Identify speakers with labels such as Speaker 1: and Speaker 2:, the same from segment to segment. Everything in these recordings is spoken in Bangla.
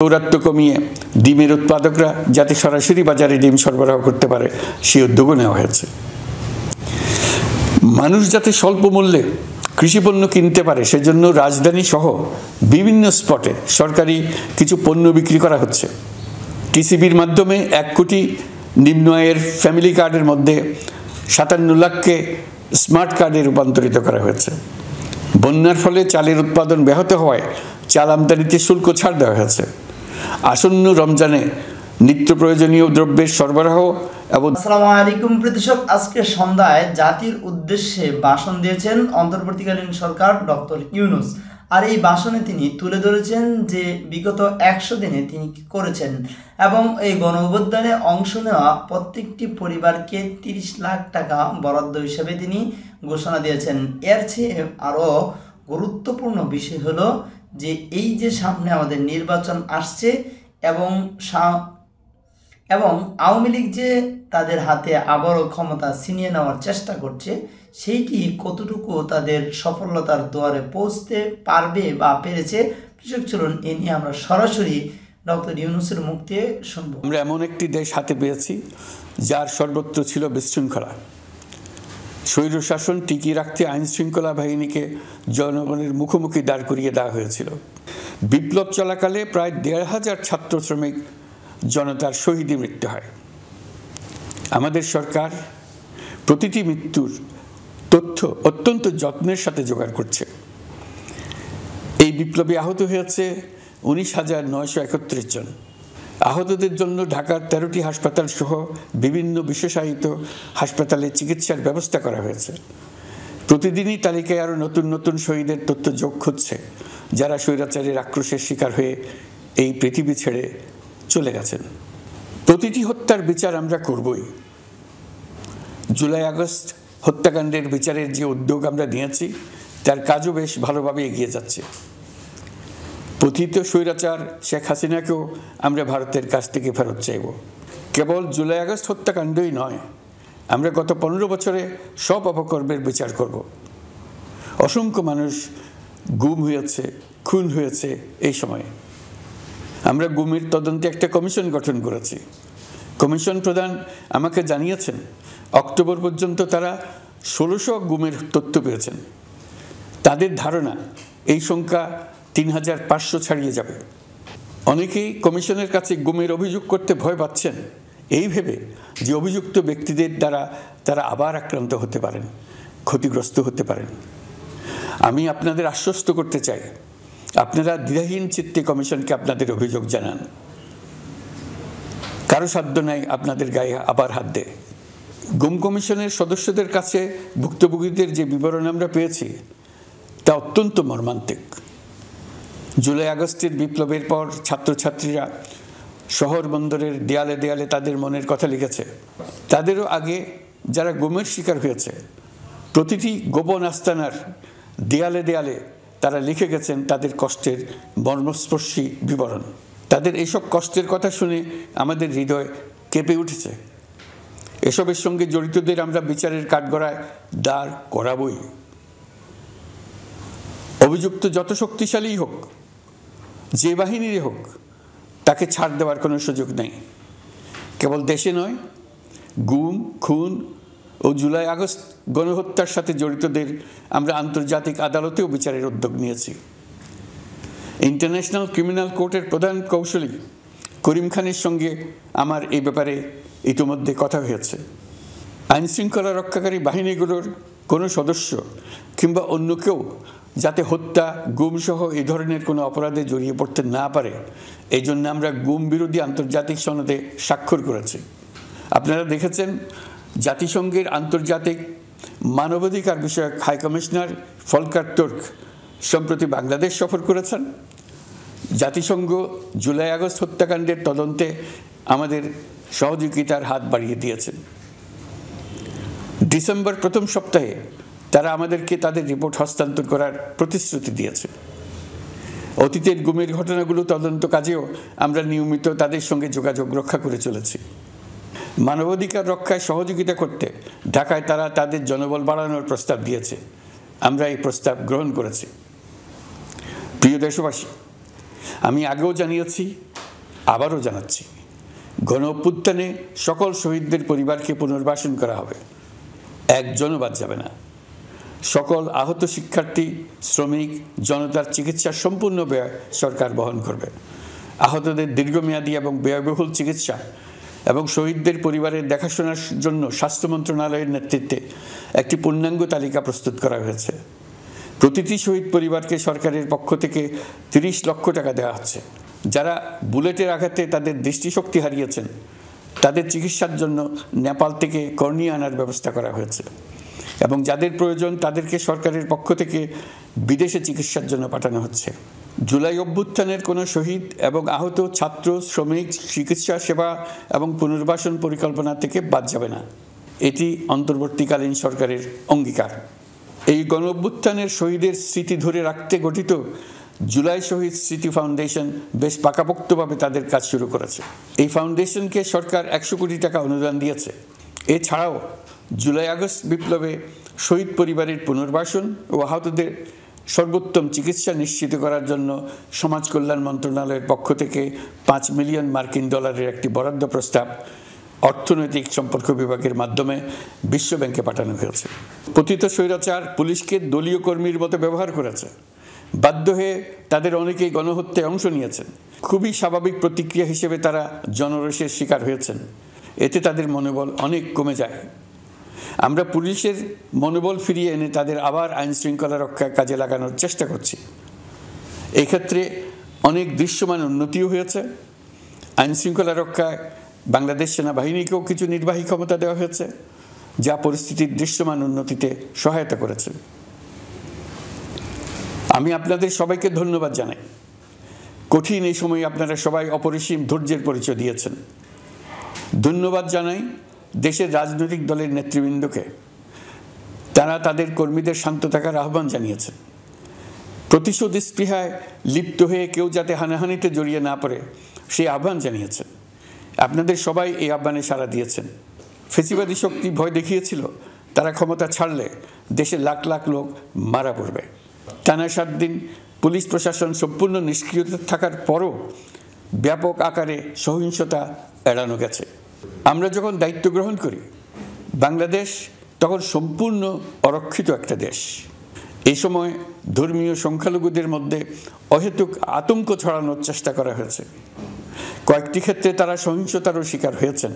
Speaker 1: দৌরাত্ম্য কমিয়ে ডিমের উৎপাদকরা যাতে সরাসরি বাজারে ডিম সরবরাহ করতে পারে সেই উদ্যোগও নেওয়া হয়েছে। মানুষ যাতে স্বল্প মূল্যে কৃষিপণ্য কিনতে পারে সেজন্য রাজধানী সহ বিভিন্ন স্পটে সরকারি কিছু পণ্য বিক্রি করা হচ্ছে। টিসিবির মাধ্যমে 1 কোটি নিম্ন আয়ের ফ্যামিলি কার্ডের মধ্যে 57 লাখকে স্মার্ট কার্ডে রূপান্তরিত করা হয়েছে। বন্যার ফলে চালের উৎপাদন ব্যাহত হওয়ায় চাল আমদানিতে শুল্ক ছাড় দেওয়া হয়েছে। আসন্ন রমজানে নিত্য প্রয়োজনীয় দ্রব্যের সরবরাহ এবং
Speaker 2: আসসালামু আলাইকুম প্রতিশক, আজকে সন্ধ্যায় জাতির উদ্দেশ্যে ভাষণ দিয়েছেন অন্তর্বর্তীকালীন সরকার ডক্টর ইউনূস। আর এই ভাষণে তিনি তুলে ধরেছেন যে বিগত 100 দিনে তিনি কি করেছেন এবং এই গণঅভ্যুত্থানে অংশ নেওয়া প্রত্যেকটি পরিবারকে 30 লাখ টাকা বরাদ্দ হিসেবে তিনি ঘোষণা দিয়েছেন। এর চেয়ে আরও গুরুত্বপূর্ণ বিষয় হলো যে এই যে সামনে আমাদের নির্বাচন আসছে এবং আওয়ামী লীগ যে তাদের হাতে আবারও ক্ষমতা ছিনিয়ে নেওয়ার চেষ্টা করছে সেইটি কতটুকু তাদের সফলতার দুয়ারে পৌঁছতে পারবে বা পেরেছে। কৃষক চলুন এ নিয়ে আমরা সরাসরি ডক্টর ইউনূসের মুখ দিয়ে শুনব।
Speaker 1: আমরা এমন একটি দেশ হাতে পেয়েছি যার সর্বত্র ছিল বিশৃঙ্খলা। স্বৈরশাসন টিকিয়ে রাখতে আইন শৃঙ্খলা বাহিনীকে জনগণের মুখোমুখি দাঁড় করিয়ে দেওয়া হয়েছিল। বিপ্লব চলাকালে প্রায় 1,500 ছাত্র শ্রমিক জনতার শহীদে মৃত্যু হয়। আমাদের সরকার প্রতিটি মৃত্যুর তথ্য অত্যন্ত যত্নের সাথে জোগাড় করছে। এই বিপ্লবে আহত হয়েছে 19,931 জন। আহতদের জন্য ঢাকার 13টি হাসপাতাল সহ বিভিন্ন বিশেষায়িত হাসপাতালে চিকিৎসার ব্যবস্থা করা হয়েছে। প্রতিদিনই তালিকায় আরও নতুন নতুন শহীদের তথ্য যোগ হচ্ছে, যারা স্বৈরাচারের আক্রোশের শিকার হয়ে এই পৃথিবী ছেড়ে চলে গেছেন। প্রতিটি হত্যার বিচার আমরা করবই। জুলাই আগস্ট হত্যাকাণ্ডের বিচারের যে উদ্যোগ আমরা নিয়েছি তার কাজও বেশ ভালোভাবে এগিয়ে যাচ্ছে। পতিত স্বৈরাচার শেখ হাসিনাকেও আমরা ভারতের কাছ থেকে ফেরত চাইব। কেবল জুলাই আগস্ট হত্যাকাণ্ডই নয়, আমরা গত 15 বছরে সব অপকর্মের বিচার করব। অসংখ্য মানুষ গুম হয়েছে, খুন হয়েছে। এই সময়ে আমরা গুমের তদন্তে একটা কমিশন গঠন করেছি। কমিশন প্রধান আমাকে জানিয়েছেন অক্টোবর পর্যন্ত তারা 1600 গুমের তথ্য পেয়েছেন। তাদের ধারণা এই সংখ্যা 3,500 ছাড়িয়ে যাবে। অনেকেই কমিশনের কাছে গুমের অভিযোগ করতে ভয় পাচ্ছেন এই ভেবে যে অভিযুক্ত ব্যক্তিদের দ্বারা তারা আবার আক্রান্ত হতে পারেন, ক্ষতিগ্রস্ত হতে পারেন। আমি আপনাদের আশ্বস্ত করতে চাই, আপনারা দ্বিধাহীন চিত্তে কমিশনকে আপনাদের অভিযোগ জানান। কারো সাধ্য নাই আপনাদের গায়ে আবার হাত দেয়। গুম কমিশনের সদস্যদের কাছে ভুক্তভোগীদের যে বিবরণ আমরা পেয়েছি তা অত্যন্ত মর্মান্তিক। জুলাই আগস্টের বিপ্লবের পর ছাত্রছাত্রীরা শহর বন্দরের দেয়ালে দেয়ালে তাদের মনের কথা লিখেছে। তাদেরও আগে যারা গুমের শিকার হয়েছে প্রতিটি গোপন আস্তানার দেয়ালে দেয়ালে তারা লিখে গেছেন তাদের কষ্টের মর্মস্পর্শী বিবরণ। তাদের এইসব কষ্টের কথা শুনে আমাদের হৃদয় কেঁপে উঠেছে। এসবের সঙ্গে জড়িতদের আমরা বিচারের কাঠগড়ায় দাঁড় করাবই। অভিযুক্ত যত শক্তিশালী হোক, যে বাহিনীরই হোক, তাকে ছাড় দেওয়ার কোনো সুযোগ নেই। কেবল দেশে নয়, গুম, খুন ও জুলাই আগস্ট গণহত্যার সাথে জড়িতদের আমরা আন্তর্জাতিক আদালতেও বিচারের উদ্যোগ নিয়েছি। ইন্টারন্যাশনাল ক্রিমিনাল কোর্টের প্রধান কৌশলী করিম খানের সঙ্গে আমার এই ব্যাপারে ইতিমধ্যে কথা হয়েছে। আইন শৃঙ্খলা রক্ষাকারী বাহিনীগুলোর কোনো সদস্য কিংবা অন্য কেউ যাতে হত্যা, গুমসহ এই ধরনের কোনো অপরাধে জড়িয়ে পড়তে না পারে এই জন্য আমরা গুম বিরোধী আন্তর্জাতিক সনদে স্বাক্ষর করেছি। আপনারা দেখেছেন জাতিসংঘের আন্তর্জাতিক মানবাধিকার বিষয়ক হাই কমিশনার ফলকার তুর্ক সম্প্রতি বাংলাদেশ সফর করেছেন। জাতিসংঘ জুলাই আগস্ট হত্যাকাণ্ডের তদন্তে আমাদের সহযোগিতার হাত বাড়িয়ে দিয়েছেন। ডিসেম্বর প্রথম সপ্তাহে তারা আমাদেরকে তাদের রিপোর্ট হস্তান্তর করার প্রতিশ্রুতি দিয়েছে। অতীতের গুমের ঘটনাগুলো তদন্ত কাজেও আমরা নিয়মিত তাদের সঙ্গে যোগাযোগ রক্ষা করে চলেছি। মানবাধিকার রক্ষায় সহযোগিতা করতে ঢাকায় তারা তাদের জনবল বাড়ানোর প্রস্তাব দিয়েছে। আমরা এই প্রস্তাব গ্রহণ করেছি। প্রিয় দেশবাসী, আমি আগেও জানিয়েছি আবারও জানাচ্ছি, গণ অভ্যুত্থানে সকল শহীদদের পরিবারকে পুনর্বাসন করা হবে, একজনও বাদ যাবে না। সকল আহত শিক্ষার্থী, শ্রমিক, জনতার চিকিৎসার সম্পূর্ণ ব্যয় সরকার বহন করবে। আহতদের দীর্ঘমেয়াদী এবং ব্যয়বহুল চিকিৎসা এবং শহীদদের পরিবারের দেখাশোনার জন্য স্বাস্থ্য মন্ত্রণালয়ের নেতৃত্বে একটি পূর্ণাঙ্গ তালিকা প্রস্তুত করা হয়েছে। প্রতিটি শহীদ পরিবারকে সরকারের পক্ষ থেকে ৩০ লক্ষ টাকা দেওয়া হচ্ছে। যারা বুলেটের আঘাতে তাদের দৃষ্টিশক্তি হারিয়েছেন তাদের চিকিৎসার জন্য নেপাল থেকে কর্নিয়া আনার ব্যবস্থা করা হয়েছে এবং যাদের প্রয়োজন তাদেরকে সরকারের পক্ষ থেকে বিদেশে চিকিৎসার জন্য পাঠানো হচ্ছে। জুলাই অভ্যুত্থানের কোনো শহীদ এবং আহত ছাত্র, শ্রমিক চিকিৎসা সেবা এবং পুনর্বাসন পরিকল্পনা থেকে বাদ যাবে না। এটি অন্তর্বর্তীকালীন সরকারের অঙ্গীকার। এই গণ অভ্যুত্থানের শহীদের স্মৃতি ধরে রাখতে গঠিত জুলাই শহীদ স্মৃতি ফাউন্ডেশন বেশ পাকাপোক্তভাবে তাদের কাজ শুরু করেছে। এই ফাউন্ডেশনকে সরকার ১০০ কোটি টাকা অনুদান দিয়েছে। এছাড়াও জুলাই আগস্ট বিপ্লবে শহীদ পরিবারের পুনর্বাসন ও আহতদের সর্বোত্তম চিকিৎসা নিশ্চিত করার জন্য সমাজ কল্যাণ মন্ত্রণালয়ের পক্ষ থেকে $5 মিলিয়ন একটি বরাদ্দ প্রস্তাব অর্থনৈতিক সম্পর্ক বিভাগের মাধ্যমে বিশ্ব ব্যাংকে পাঠানো হয়েছে। পতিত স্বৈরাচার পুলিশকে দলীয় কর্মীর মতো ব্যবহার করেছে। বাধ্য হয়ে তাদের অনেকেই গণহত্যায় অংশ নিয়েছেন। খুবই স্বাভাবিক প্রতিক্রিয়া হিসেবে তারা জনরোষের শিকার হয়েছেন। এতে তাদের মনোবল অনেক কমে যায়। আমরা পুলিশের মনোবল ফিরিয়ে এনে তাদের আবার আইন শৃঙ্খলা রক্ষায় কাজে লাগানোর চেষ্টা করছি। এক্ষেত্রে অনেক দৃশ্যমান উন্নতিও হয়েছে। আইন শৃঙ্খলা রক্ষায় বাংলাদেশ সেনাবাহিনীকেও কিছু নির্বাহী ক্ষমতা দেওয়া হয়েছে, যা পরিস্থিতির দৃশ্যমান উন্নতিতে সহায়তা করেছে। আমি আপনাদের সবাইকে ধন্যবাদ জানাই। কঠিন এই সময়ে আপনারা সবাই অপরিসীম ধৈর্যের পরিচয় দিয়েছেন। ধন্যবাদ জানাই দেশের রাজনৈতিক দলের নেতৃবৃন্দকে। তারা তাদের কর্মীদের শান্ত থাকার আহ্বান জানিয়েছেন। প্রতিশোধ স্পৃহায় লিপ্ত হয়ে কেউ যাতে হানাহানিতে জড়িয়ে না পড়ে সেই আহ্বান জানিয়েছেন। আপনাদের সবাই এই আহ্বানে সাড়া দিয়েছেন। ফেসিবাদী শক্তি ভয় দেখিয়েছিল তারা ক্ষমতা ছাড়লে দেশের লাখ লাখ লোক মারা পড়বে। টানা 7 দিন পুলিশ প্রশাসন সম্পূর্ণ নিষ্ক্রিয় থাকার পরও ব্যাপক আকারে সহিংসতা এড়ানো গেছে। আমরা যখন দায়িত্ব গ্রহণ করি বাংলাদেশ তখন সম্পূর্ণ অরক্ষিত একটা দেশ। এই সময় ধর্মীয় সংখ্যালঘুদের মধ্যে অহেতুক আতঙ্ক ছড়ানোর চেষ্টা করা হয়েছে। কয়েকটি ক্ষেত্রে তারা সহিংসতারও শিকার হয়েছেন।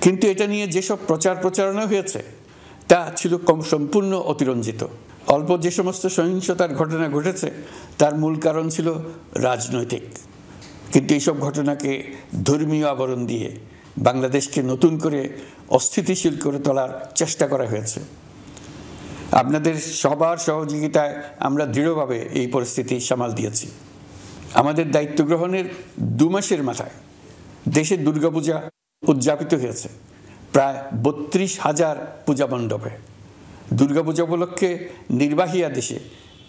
Speaker 1: কিন্তু এটা নিয়ে যেসব প্রচারণা হয়েছে তা ছিল সম্পূর্ণ অতিরঞ্জিত। অল্প যে সমস্ত সহিংসতার ঘটনা ঘটেছে তার মূল কারণ ছিল রাজনৈতিক। কিন্তু এইসব ঘটনাকে ধর্মীয় আবরণ দিয়ে বাংলাদেশকে নতুন করে অস্থিতিশীল করে তোলার চেষ্টা করা হয়েছে। আপনাদের সবার সহযোগিতায় আমরা দৃঢ়ভাবে এই পরিস্থিতি সামাল দিয়েছি। আমাদের দায়িত্ব গ্রহণের 2 মাসের মাথায় দেশের দুর্গাপূজা উদযাপিত হয়েছে প্রায় 32,000 পূজা মণ্ডপে। দুর্গাপূজা উপলক্ষে নির্বাহী আদেশে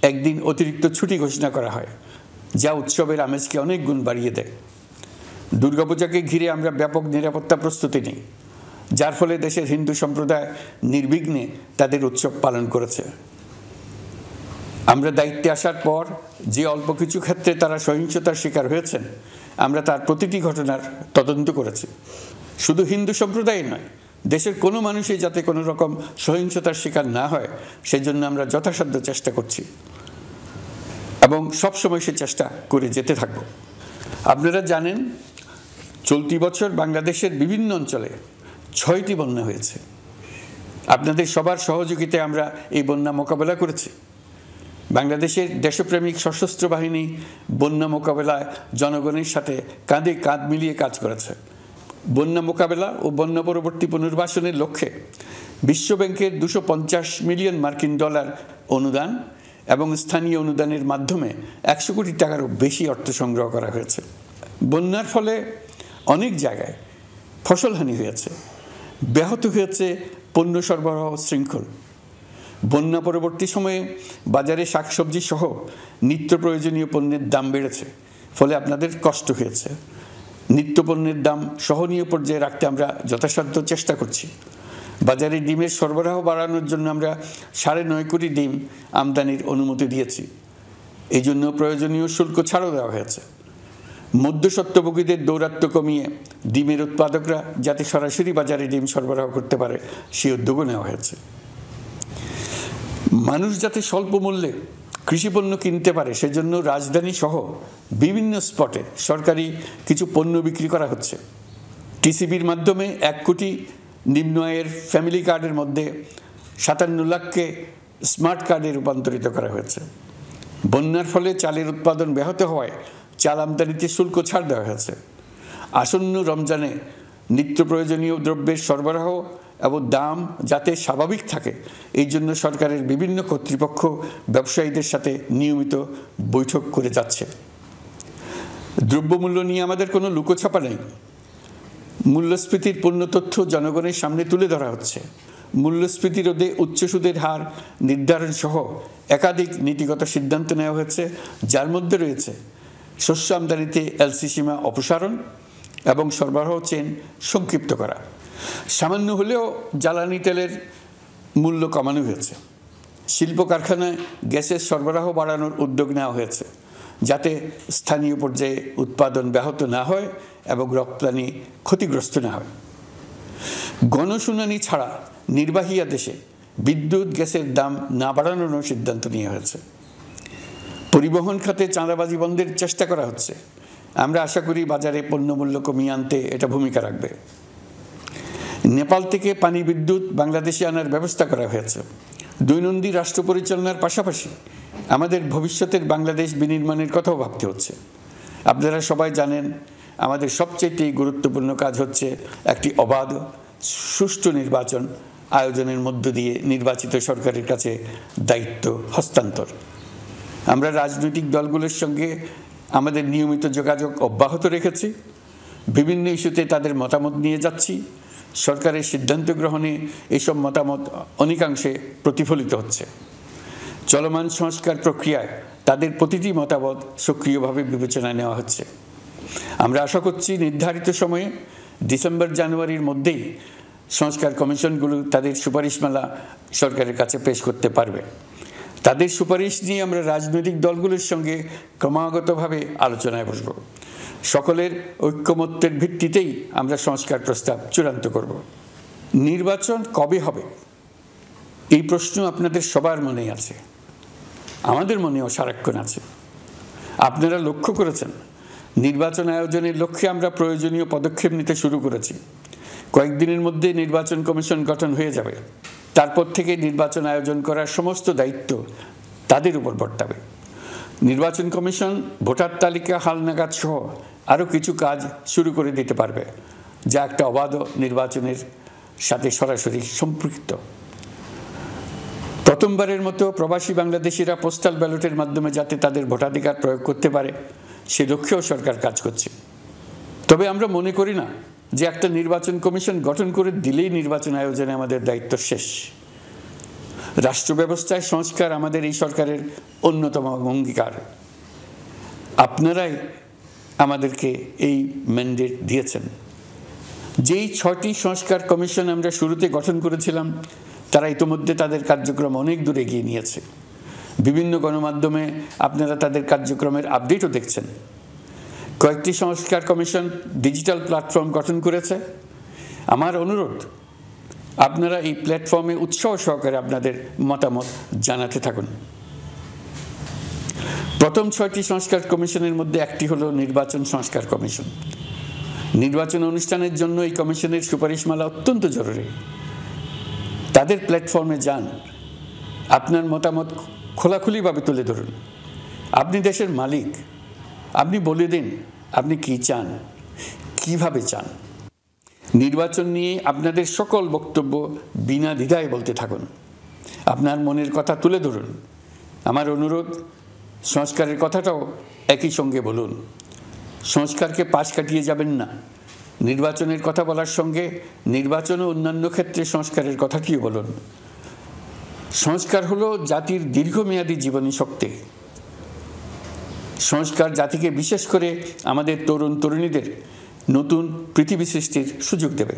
Speaker 1: একদিন অতিরিক্ত ছুটি ঘোষণা করা হয়, যা উৎসবের আমেজকে অনেক গুণ বাড়িয়ে দেয়। দুর্গাপূজাকে ঘিরে আমরা ব্যাপক নিরাপত্তা প্রস্তুতি নিই, যার ফলে দেশের হিন্দু সম্প্রদায় নির্বিঘ্নে তাদের উৎসব পালন করেছে। আমরা দায়িত্বে আসার পর যে অল্প কিছু ক্ষেত্রে তারা সহিংসতার শিকার হয়েছেন আমরা তার প্রতিটি ঘটনার তদন্ত করেছি। শুধু হিন্দু সম্প্রদায় নয়, দেশের কোনো মানুষই যাতে কোনো রকম সহিংসতার শিকার না হয় সেজন্য আমরা যথাসাধ্য চেষ্টা করছি এবং সবসময় সে চেষ্টা করে যেতে থাকব। আপনারা জানেন চলতি বছর বাংলাদেশের বিভিন্ন অঞ্চলে 6টি বন্যা হয়েছে। আপনাদের সবার সহযোগিতায় আমরা এই বন্যা মোকাবেলা করেছি। বাংলাদেশের দেশপ্রেমিক সশস্ত্র বাহিনী বন্যা মোকাবেলায় জনগণের সাথে কাঁধে কাঁধ মিলিয়ে কাজ করেছে। বন্যা মোকাবেলা ও বন্যা পরবর্তী পুনর্বাসনের লক্ষ্যে বিশ্ব ব্যাংকের $250 মিলিয়ন অনুদান এবং স্থানীয় অনুদানের মাধ্যমে 100 কোটি টাকারও বেশি অর্থ সংগ্রহ করা হয়েছে। বন্যার ফলে অনেক জায়গায় ফসলহানি হয়েছে, ব্যাহত হয়েছে পণ্য সরবরাহ শৃঙ্খল। বন্যা পরবর্তী সময়ে বাজারে শাকসবজি সহ নিত্য প্রয়োজনীয় পণ্যের দাম বেড়েছে, ফলে আপনাদের কষ্ট হয়েছে। নিত্যপণ্যের দাম সহনীয় পর্যায়ে রাখতে আমরা যথাসাধ্য চেষ্টা করছি। বাজারে ডিমের সরবরাহ বাড়ানোর জন্য আমরা 9.5 কোটি ডিম আমদানির অনুমতি দিয়েছি। এই জন্য প্রয়োজনীয় শুল্ক ছাড়ও দেওয়া হয়েছে। মধ্যস্বত্বভোগীদের দৌরাত্ম্য কমিয়ে ডিমের উৎপাদকরা যাতে সরাসরি বাজারে ডিম সরবরাহ করতে পারে সেই উদ্যোগও নেওয়া হয়েছে। মানুষ যাতে স্বল্প মূল্যে কৃষিপণ্য কিনতে পারে সেজন্য রাজধানী সহ বিভিন্ন স্পটে সরকারি কিছু পণ্য বিক্রি করা হচ্ছে। টিসিবির মাধ্যমে 1 কোটি নিম্ন আয়ের ফ্যামিলি কার্ডের মধ্যে 57 লাখকে স্মার্ট কার্ডে রূপান্তরিত করা হয়েছে। বন্যার ফলে চালের উৎপাদন ব্যাহত হওয়ায় চাল আমদানিতে শুল্ক ছাড় দেওয়া হয়েছে। আসন্ন রমজানে নিত্য প্রয়োজনীয় দ্রব্যের সরবরাহ এবং দাম যাতে স্বাভাবিক থাকে এই জন্য সরকারের বিভিন্ন কর্তৃপক্ষ ব্যবসায়ীদের সাথে নিয়মিত বৈঠক করে যাচ্ছে। দ্রব্যমূল্য নিয়ে আমাদের কোনো লুকোছাপা নেই। মূল্যস্ফীতির পূর্ণ তথ্য জনগণের সামনে তুলে ধরা হচ্ছে। মূল্যস্ফীতি রোধে উচ্চ সুদের হার নির্ধারণ সহ একাধিক নীতিগত সিদ্ধান্ত নেওয়া হয়েছে, যার মধ্যে রয়েছে শস্য আমদানিতে এলসি সীমা অপসারণ এবং সরবরাহ চেইন সংক্ষিপ্ত করা। সামান্য হলেও জ্বালানি তেলের মূল্য কমানো হয়েছে। শিল্প কারখানায় গ্যাসের সরবরাহ বাড়ানোর উদ্যোগ নেওয়া হয়েছে যাতে স্থানীয় পর্যায়ে উৎপাদন ব্যাহত না হয় এবং রপ্তানি ক্ষতিগ্রস্ত না হয়। গণশুনানি ছাড়া নির্বাহী আদেশে বিদ্যুৎ গ্যাসের দাম না বাড়ানোর সিদ্ধান্ত নেওয়া হয়েছে। পরিবহন খাতে চাঁদাবাজি বন্ধের চেষ্টা করা হচ্ছে। আমরা আশা করি বাজারে পণ্যমূল্য কমিয়ে আনতে এটা ভূমিকা রাখবে। নেপাল থেকে পানি বিদ্যুৎ বাংলাদেশে আনার ব্যবস্থা করা হয়েছে। দৈনন্দিন রাষ্ট্র পরিচালনার পাশাপাশি আমাদের ভবিষ্যতের বাংলাদেশ বিনির্মাণের কথাও ভাবতে হচ্ছে। আপনারা সবাই জানেন আমাদের সবচেয়ে গুরুত্বপূর্ণ কাজ হচ্ছে একটি অবাধ সুষ্ঠু নির্বাচন আয়োজনের মধ্য দিয়ে নির্বাচিত সরকারের কাছে দায়িত্ব হস্তান্তর। আমরা রাজনৈতিক দলগুলোর সঙ্গে আমাদের নিয়মিত যোগাযোগ অব্যাহত রেখেছি। বিভিন্ন ইস্যুতে তাদের মতামত নিয়ে যাচ্ছি। সরকারের সিদ্ধান্ত গ্রহণে এইসব মতামত অনেকাংশে প্রতিফলিত হচ্ছে। চলমান সংস্কার প্রক্রিয়ায় তাদের প্রতিটি মতামত সক্রিয়ভাবে বিবেচনায় নেওয়া হচ্ছে। আমরা আশা করছি নির্ধারিত সময়ে ডিসেম্বর জানুয়ারির মধ্যেই সংস্কার কমিশনগুলো তাদের সুপারিশমালা সরকারের কাছে পেশ করতে পারবে। তাদের সুপারিশ নিয়ে আমরা রাজনৈতিক দলগুলোর সঙ্গে ক্রমাগতভাবে আলোচনায় বসব। সকলের ঐক্যমত্যের ভিত্তিতেই আমরা সংস্কার প্রস্তাব চূড়ান্ত করব। নির্বাচন কবে হবে এই প্রশ্ন আপনাদের সবার মনেই আছে, আমাদের মনেও সারাক্ষণ আছে। আপনারা লক্ষ্য করেছেন নির্বাচন আয়োজনের লক্ষ্যে আমরা প্রয়োজনীয় পদক্ষেপ নিতে শুরু করেছি। কয়েকদিনের মধ্যে নির্বাচন কমিশন গঠন হয়ে যাবে। তারপর থেকে নির্বাচন আয়োজন করার সমস্ত দায়িত্ব তাদের উপর বর্তাবে। নির্বাচন কমিশন ভোটার তালিকা হালনাগাদ সহ আরও কিছু কাজ শুরু করে দিতে পারবে, যা একটা অবাধ নির্বাচনের সাথে সরাসরি সম্পৃক্ত। প্রথমবারের মতো প্রবাসী বাংলাদেশিরা পোস্টাল ব্যালটের মাধ্যমে যাতে তাদের ভোটাধিকার প্রয়োগ করতে পারে সে লক্ষ্যেও সরকার কাজ করছে। তবে আমরা মনে করি না যে একটা নির্বাচন কমিশন গঠন করে দিলেই নির্বাচন আয়োজনে আমাদের দায়িত্ব শেষ। রাষ্ট্র ব্যবস্থায় সংস্কার আমাদের এই সরকারের অন্যতম অঙ্গীকার। আপনারাই আমাদেরকে এই ম্যান্ডেট দিয়েছেন। যেই 6টি সংস্কার কমিশন আমরা শুরুতে গঠন করেছিলাম তারা ইতিমধ্যে তাদের কার্যক্রম অনেক দূর এগিয়ে নিয়েছে। বিভিন্ন গণমাধ্যমে আপনারা তাদের কার্যক্রমের আপডেটও দেখছেন। কয়েকটি সংস্কার কমিশন ডিজিটাল প্ল্যাটফর্ম গঠন করেছে। আমার অনুরোধ আপনারা এই প্ল্যাটফর্মে উৎসাহ সহকারে আপনাদের মতামত জানাতে থাকুন। প্রথম 6টি সংস্কার কমিশনের মধ্যে একটি হলো নির্বাচন সংস্কার কমিশন। নির্বাচন অনুষ্ঠানের জন্য এই কমিশনের সুপারিশমালা অত্যন্ত জরুরি। তাদের প্ল্যাটফর্মে যান, আপনার মতামত খোলাখুলিভাবে তুলে ধরুন। আপনি দেশের মালিক, আপনি বলে দিন আপনি কি চান, কিভাবে চান। নির্বাচন নিয়ে আপনাদের সকল বক্তব্য বিনা দ্বিধায় বলতে থাকুন। আপনার মনের কথা তুলে ধরুন। আমার অনুরোধ সংস্কারের কথাটাও একই সঙ্গে বলুন। সংস্কারকে পাশ কাটিয়ে যাবেন না। নির্বাচনের কথা বলার সঙ্গে নির্বাচন ও অন্যান্য ক্ষেত্রে সংস্কারের কথাটিও বলুন। সংস্কার হলো জাতির দীর্ঘমেয়াদী জীবনী শক্তি। সংস্কার জাতিকে বিশেষ করে আমাদের তরুণ তরুণীদের নতুন পৃথিবী সৃষ্টির সুযোগ দেবে।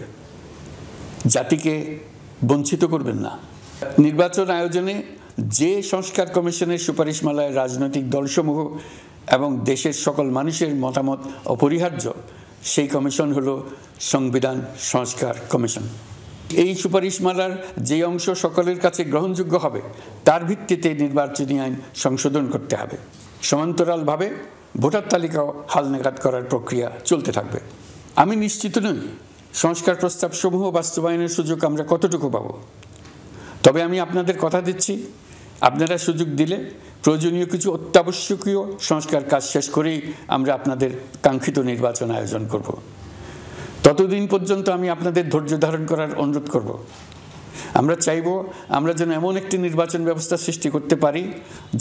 Speaker 1: জাতিকে বঞ্চিত করবেন না। নির্বাচন আয়োজনে যে সংস্কার কমিশনের সুপারিশমালায় রাজনৈতিক দলসমূহ এবং দেশের সকল মানুষের মতামত অপরিহার্য সেই কমিশন হলো সংবিধান সংস্কার কমিশন। এই সুপারিশমালার যে অংশ সকলের কাছে গ্রহণযোগ্য হবে তার ভিত্তিতে নির্বাচনী আইন সংশোধন করতে হবে। সমান্তরালভাবে ভোটার তালিকাও হালনাগাদ করার প্রক্রিয়া চলতে থাকবে। আমি নিশ্চিত নই সংস্কার প্রস্তাবসমূহ বাস্তবায়নের সুযোগ আমরা কতটুকু পাব, তবে আমি আপনাদের কথা দিচ্ছি, আপনারা সুযোগ দিলে প্রয়োজনীয় কিছু অত্যাবশ্যকীয় সংস্কার কাজ শেষ করেই আমরা আপনাদের কাঙ্ক্ষিত নির্বাচন আয়োজন করব। ততদিন পর্যন্ত আমি আপনাদের ধৈর্য ধারণ করার অনুরোধ করব। আমরা চাইব আমরা যেন এমন একটি নির্বাচন ব্যবস্থা সৃষ্টি করতে পারি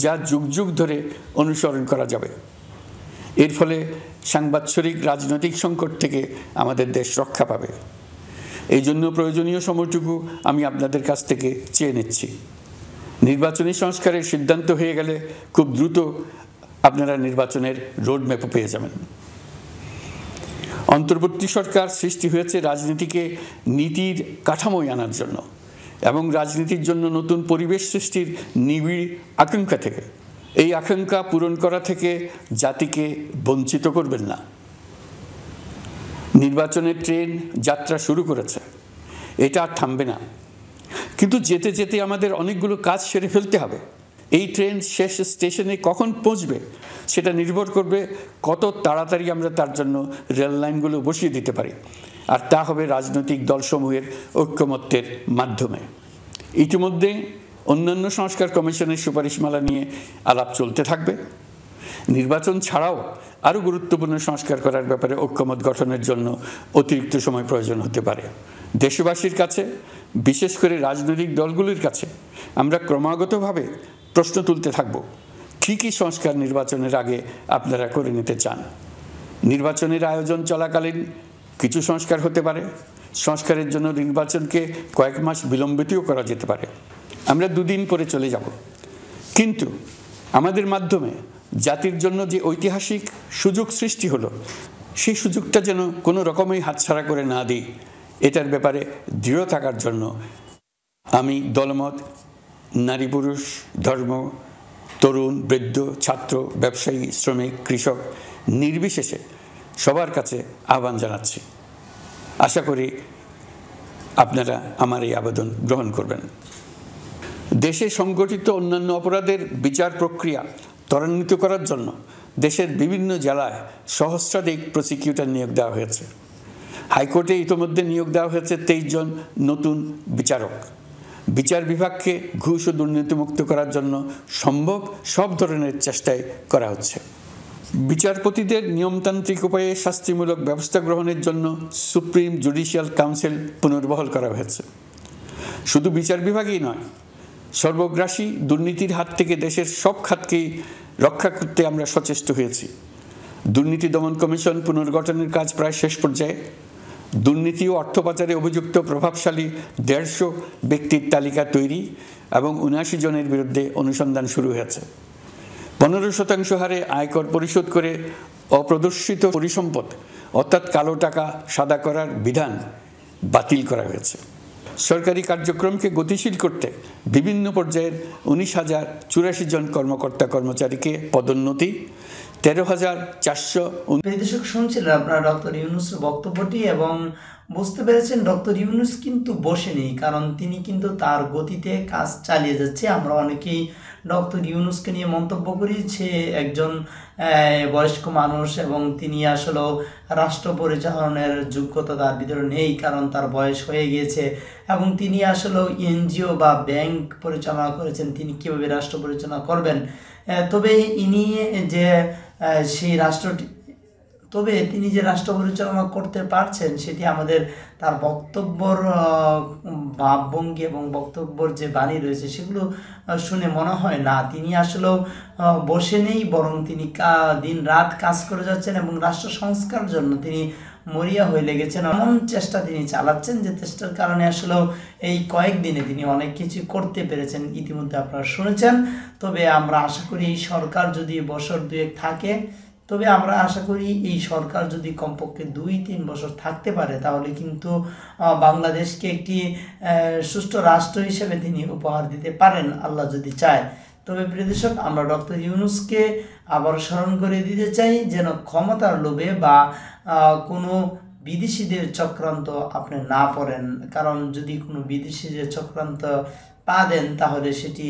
Speaker 1: যা যুগ যুগ ধরে অনুসরণ করা যাবে। এর ফলে সাংবৎসরিক রাজনৈতিক সংকট থেকে আমাদের দেশ রক্ষা পাবে। এই জন্য প্রয়োজনীয় সময়টুকু আমি আপনাদের কাছ থেকে চেয়ে নিচ্ছি। নির্বাচনী সংস্কারের সিদ্ধান্ত হয়ে গেলে খুব দ্রুত আপনারা নির্বাচনের রোডম্যাপও পেয়ে যাবেন। অন্তর্বর্তী সরকার সৃষ্টি হয়েছে রাজনীতিকে নীতির কাঠামোয় আনার জন্য এবং রাজনীতির জন্য নতুন পরিবেশ সৃষ্টির নিবিড় আকাঙ্ক্ষা থেকে। এই আকাঙ্ক্ষা পূরণ করা থেকে জাতিকে বঞ্চিত করবেন না। নির্বাচনের ট্রেন যাত্রা শুরু করেছে, এটা আর থামবে না, কিন্তু যেতে যেতে আমাদের অনেকগুলো কাজ সেরে ফেলতে হবে। এই ট্রেন শেষ স্টেশনে কখন পৌঁছবে সেটা নির্ভর করবে কত তাড়াতাড়ি আমরা তার জন্য রেল লাইনগুলো বসিয়ে দিতে পারি, আর তা হবে রাজনৈতিক দলসমূহের ঐক্যমত্যের মাধ্যমে। ইতিমধ্যে অন্যান্য সংস্কার কমিশনের সুপারিশমালা নিয়ে আলাপ চলতে থাকবে। নির্বাচন ছাড়াও আরও গুরুত্বপূর্ণ সংস্কার করার ব্যাপারে ঐক্যমত গঠনের জন্য অতিরিক্ত সময় প্রয়োজন হতে পারে। দেশবাসীর কাছে, বিশেষ করে রাজনৈতিক দলগুলির কাছে আমরা ক্রমাগতভাবে প্রশ্ন তুলতে থাকব, কী কী সংস্কার নির্বাচনের আগে আপনারা করে নিতে চান। নির্বাচনের আয়োজন চলাকালীন কিছু সংস্কার হতে পারে, সংস্কারের জন্য নির্বাচনকে কয়েক মাস বিলম্বিতও করা যেতে পারে। আমরা দুদিন পরে চলে যাব, কিন্তু আমাদের মাধ্যমে জাতির জন্য যে ঐতিহাসিক সুযোগ সৃষ্টি হলো সেই সুযোগটা যেন কোনো রকমই হাতছাড়া করে না দিই, এটার ব্যাপারে দৃঢ় থাকার জন্য আমি দলমত, নারী পুরুষ, ধর্ম, তরুণ, বৃদ্ধ, ছাত্র, ব্যবসায়ী, শ্রমিক, কৃষক নির্বিশেষে সবার কাছে আহ্বান জানাচ্ছি। আশা করি আপনারা আমার এই আবেদন গ্রহণ করবেন। দেশে সংগঠিত অন্যান্য অপরাধের বিচার প্রক্রিয়া ত্বরান্বিত করার জন্য দেশের বিভিন্ন জেলায় সহস্রাধিক প্রসিকিউটর নিয়োগ দেওয়া হয়েছে। হাইকোর্টে ইতিমধ্যে নিয়োগ দেওয়া হয়েছে 23 জন নতুন বিচারক। বিচার বিভাগকে ঘুষ ও দুর্নীতিমুক্ত করার জন্য সম্ভব সব ধরনের চেষ্টাই করা হচ্ছে। বিচারপতিদের নিয়মতান্ত্রিক উপায়ে শাস্তিমূলক ব্যবস্থা গ্রহণের জন্য সুপ্রিম জুডিশিয়াল কাউন্সিল পুনর্বহাল করা হয়েছে। শুধু বিচার বিভাগই নয়, সর্বগ্রাসী দুর্নীতির হাত থেকে দেশের সব খাতকেই রক্ষা করতে আমরা সচেষ্ট হয়েছি। দুর্নীতি দমন কমিশন পুনর্গঠনের কাজ প্রায় শেষ পর্যায়ে। দুর্নীতি ও অর্থ পাচারে অভিযুক্ত প্রভাবশালী 150 ব্যক্তির তালিকা তৈরি এবং 79 জনের বিরুদ্ধে অনুসন্ধান শুরু হয়েছে। 15% হারে আয়কর পরিশোধ করে অপ্রদর্শিত পরিসম্পদ অর্থাৎ কালো টাকা সাদা করার বিধান বাতিল করা হয়েছে। সরকারি কার্যক্রমকে গতিশীল করতে বিভিন্ন পর্যায়ের 19,084 জন কর্মকর্তা কর্মচারীকে পদোন্নতি, 13,400।
Speaker 2: দর্শক শুনছিলেন আপনারা ডক্টর ইউনূসের বক্তব্যটি এবং বুঝতে পেরেছেন ডক্টর ইউনূস কিন্তু বসেনি, কারণ তিনি কিন্তু তার গতিতে কাজ চালিয়ে যাচ্ছে। আমরা অনেকেই ডক্টর ইউনূসকে নিয়ে মন্তব্য করি সে একজন বয়স্ক মানুষ এবং তিনি আসলে রাষ্ট্র পরিচালনার যোগ্যতা তার ভিতরে নেই, কারণ তার বয়স হয়ে গিয়েছে এবং তিনি আসলে এনজিও বা ব্যাংক পরিচালনা করেছেন, তিনি কীভাবে রাষ্ট্র পরিচালনা করবেন। তবে ইনি যে সেই তিনি যে রাষ্ট্র পরিচালনা করতে পারছেন সেটি আমাদের তার বক্তব্যর ভাবভঙ্গি এবং বক্তব্যর যে বাণী রয়েছে সেগুলো শুনে মনে হয় না তিনি আসলেও বসে নেই, বরং তিনি দিন রাত কাজ করে যাচ্ছেন এবং রাষ্ট্র সংস্কার জন্য তিনি মরিয়া হয়ে লেগেছেন। এমন চেষ্টা তিনি চালাচ্ছেন যে চেষ্টার কারণে আসলেও এই কয়েকদিনে তিনি অনেক কিছু করতে পেরেছেন, ইতিমধ্যে আপনারা শুনেছেন। তবে আমরা আশা করি এই সরকার যদি বছর 2-1 থাকে, তবে আমরা আশা করি এই সরকার যদি কমপক্ষে 2-3 বছর থাকতে পারে তাহলে কিন্তু বাংলাদেশকে একটি সুষ্ঠু রাষ্ট্র হিসেবে তিনি উপহার দিতে পারেন, আল্লাহ যদি চায়। তবে প্রিয় দর্শক, আমরা ডক্টর ইউনূসকে আবার স্মরণ করে দিতে চাই যেন ক্ষমতার লোভে বা কোনো বিদেশিদের চক্রান্ত আপনি না পড়েন, কারণ যদি কোনো বিদেশিদের চক্রান্ত পা দেন তাহলে সেটি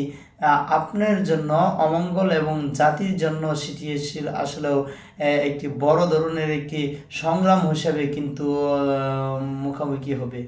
Speaker 2: আপনার জন্য অমঙ্গল এবং জাতির জন্য সেটি আসলেও একটি বড় ধরনের একটি সংগ্রাম হিসাবে কিন্তু মুখোমুখি হবে।